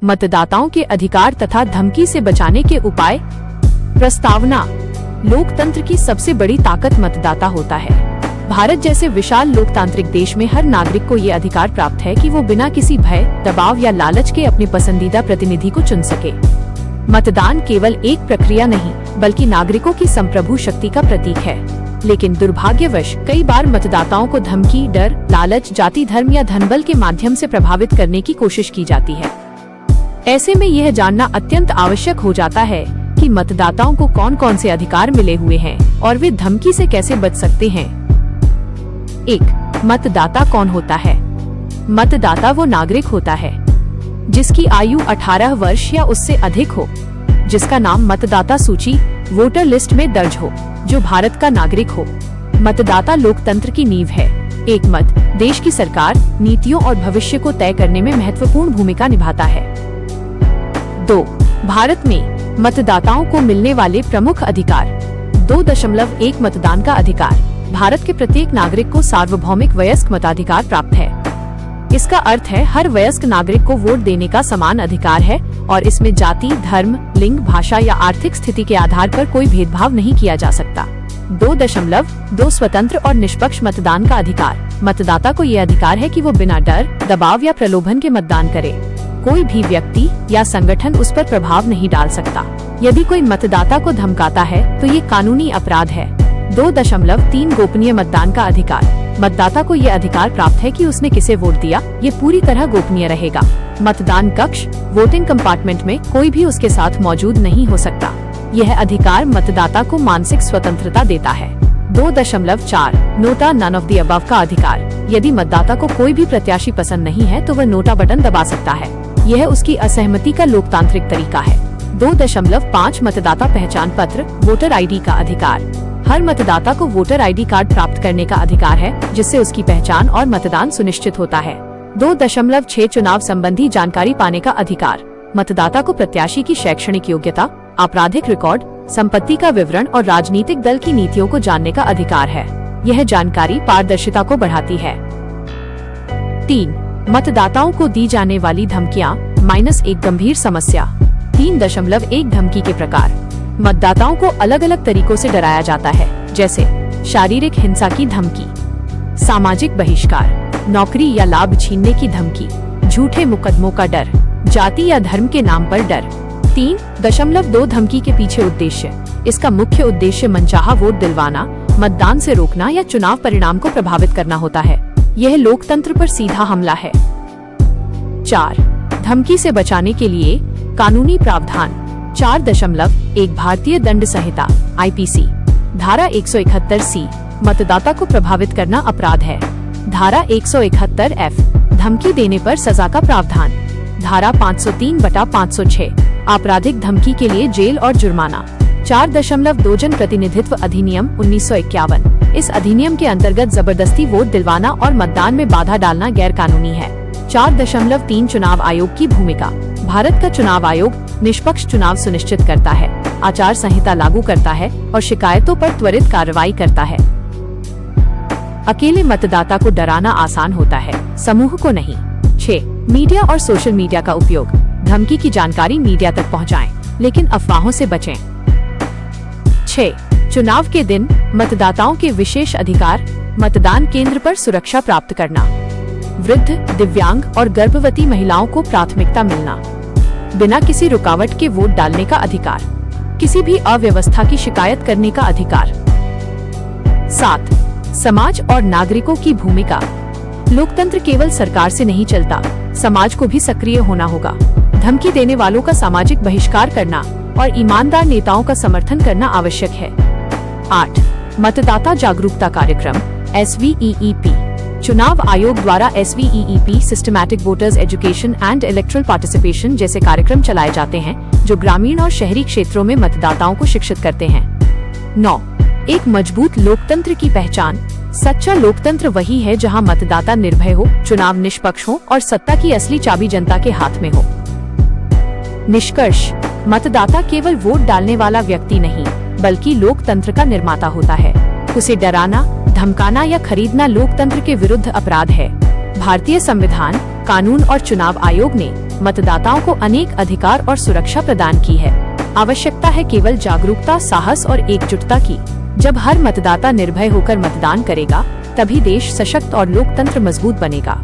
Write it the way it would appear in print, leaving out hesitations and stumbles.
मतदाताओं के अधिकार तथा धमकी से बचाने के उपाय। प्रस्तावना। लोकतंत्र की सबसे बड़ी ताकत मतदाता होता है। भारत जैसे विशाल लोकतांत्रिक देश में हर नागरिक को ये अधिकार प्राप्त है कि वो बिना किसी भय, दबाव या लालच के अपने पसंदीदा प्रतिनिधि को चुन सके। मतदान केवल एक प्रक्रिया नहीं, बल्कि नागरिकों की संप्रभु शक्ति का प्रतीक है। लेकिन दुर्भाग्यवश कई बार मतदाताओं को धमकी, डर, लालच, जाति, धर्म या धनबल के माध्यम से प्रभावित करने की कोशिश की जाती है। ऐसे में यह जानना अत्यंत आवश्यक हो जाता है कि मतदाताओं को कौन कौन से अधिकार मिले हुए हैं और वे धमकी से कैसे बच सकते हैं। 1. मतदाता कौन होता है? मतदाता वो नागरिक होता है जिसकी आयु 18 वर्ष या उससे अधिक हो, जिसका नाम मतदाता सूची वोटर लिस्ट में दर्ज हो, जो भारत का नागरिक हो। मतदाता लोकतंत्र की नींव है। एक मत देश की सरकार, नीतियों और भविष्य को तय करने में महत्वपूर्ण भूमिका निभाता है। 2. भारत में मतदाताओं को मिलने वाले प्रमुख अधिकार। 2.1 मतदान का अधिकार। भारत के प्रत्येक नागरिक को सार्वभौमिक वयस्क मताधिकार प्राप्त है। इसका अर्थ है हर वयस्क नागरिक को वोट देने का समान अधिकार है और इसमें जाति, धर्म, लिंग, भाषा या आर्थिक स्थिति के आधार पर कोई भेदभाव नहीं किया जा सकता। 2.2 स्वतंत्र और निष्पक्ष मतदान का अधिकार। मतदाता को ये अधिकार है कि वो बिना डर, दबाव या प्रलोभन के मतदान करे। कोई भी व्यक्ति या संगठन उस पर प्रभाव नहीं डाल सकता। यदि कोई मतदाता को धमकाता है तो ये कानूनी अपराध है। 2.3 गोपनीय मतदान का अधिकार। मतदाता को ये अधिकार प्राप्त है कि उसने किसे वोट दिया, ये पूरी तरह गोपनीय रहेगा। मतदान कक्ष, वोटिंग कंपार्टमेंट में कोई भी उसके साथ मौजूद नहीं हो सकता। यह अधिकार मतदाता को मानसिक स्वतंत्रता देता है। 2.4 NOTA none of the above का अधिकार। यदि मतदाता को कोई भी प्रत्याशी पसंद नहीं है तो वह नोटा बटन दबा सकता है। यह उसकी असहमति का लोकतांत्रिक तरीका है। 2.5 मतदाता पहचान पत्र वोटर आईडी का अधिकार। हर मतदाता को वोटर आईडी कार्ड प्राप्त करने का अधिकार है, जिससे उसकी पहचान और मतदान सुनिश्चित होता है। 2.6 चुनाव संबंधी जानकारी पाने का अधिकार। मतदाता को प्रत्याशी की शैक्षणिक योग्यता, आपराधिक रिकॉर्ड, संपत्ति का विवरण और राजनीतिक दल की नीतियों को जानने का अधिकार है। यह जानकारी पारदर्शिता को बढ़ाती है। 3. मतदाताओं को दी जाने वाली धमकियां -1 गंभीर समस्या। 3.1 धमकी के प्रकार। मतदाताओं को अलग अलग तरीकों से डराया जाता है, जैसे शारीरिक हिंसा की धमकी, सामाजिक बहिष्कार, नौकरी या लाभ छीनने की धमकी, झूठे मुकदमों का डर, जाति या धर्म के नाम पर डर। 3.2 धमकी के पीछे उद्देश्य। इसका मुख्य उद्देश्य मनचाहा वोट दिलवाना, मतदान से रोकना या चुनाव परिणाम को प्रभावित करना होता है। यह लोकतंत्र पर सीधा हमला है। 4. धमकी से बचाने के लिए कानूनी प्रावधान। 4.1 भारतीय दंड संहिता IPC धारा 171C मतदाता को प्रभावित करना अपराध है। धारा 171F धमकी देने पर सजा का प्रावधान। धारा 503/506 आपराधिक धमकी के लिए जेल और जुर्माना। 4.2 जन प्रतिनिधित्व अधिनियम 1951। इस अधिनियम के अंतर्गत जबरदस्ती वोट दिलवाना और मतदान में बाधा डालना गैर कानूनी है। 4.3 चुनाव आयोग की भूमिका। भारत का चुनाव आयोग निष्पक्ष चुनाव सुनिश्चित करता है, आचार संहिता लागू करता है और शिकायतों पर त्वरित कार्रवाई करता है। अकेले मतदाता को डराना आसान होता है, समूह को नहीं। 6. मीडिया और सोशल मीडिया का उपयोग। धमकी की जानकारी मीडिया तक पहुंचाएं, लेकिन अफवाहों से बचें। 6. चुनाव के दिन मतदाताओं के विशेष अधिकार। मतदान केंद्र पर सुरक्षा प्राप्त करना, वृद्ध, दिव्यांग और गर्भवती महिलाओं को प्राथमिकता मिलना, बिना किसी रुकावट के वोट डालने का अधिकार, किसी भी अव्यवस्था की शिकायत करने का अधिकार। 7. समाज और नागरिकों की भूमिका। लोकतंत्र केवल सरकार से नहीं चलता, समाज को भी सक्रिय होना होगा। धमकी देने वालों का सामाजिक बहिष्कार करना और ईमानदार नेताओं का समर्थन करना आवश्यक है। 8. मतदाता जागरूकता कार्यक्रम SVEEP। चुनाव आयोग द्वारा SVEEP systematic voters education and electoral participation जैसे कार्यक्रम चलाए जाते हैं, जो ग्रामीण और शहरी क्षेत्रों में मतदाताओं को शिक्षित करते हैं। 9. एक मजबूत लोकतंत्र की पहचान। सच्चा लोकतंत्र वही है जहां मतदाता निर्भय हो, चुनाव निष्पक्ष हो और सत्ता की असली चाबी जनता के हाथ में हो। निष्कर्ष, मतदाता केवल वोट डालने वाला व्यक्ति नहीं, बल्कि लोकतंत्र का निर्माता होता है। उसे डराना, धमकाना या खरीदना लोकतंत्र के विरुद्ध अपराध है। भारतीय संविधान, कानून और चुनाव आयोग ने मतदाताओं को अनेक अधिकार और सुरक्षा प्रदान की है। आवश्यकता है केवल जागरूकता, साहस और एकजुटता की। जब हर मतदाता निर्भय होकर मतदान करेगा, तभी देश सशक्त और लोकतंत्र मजबूत बनेगा।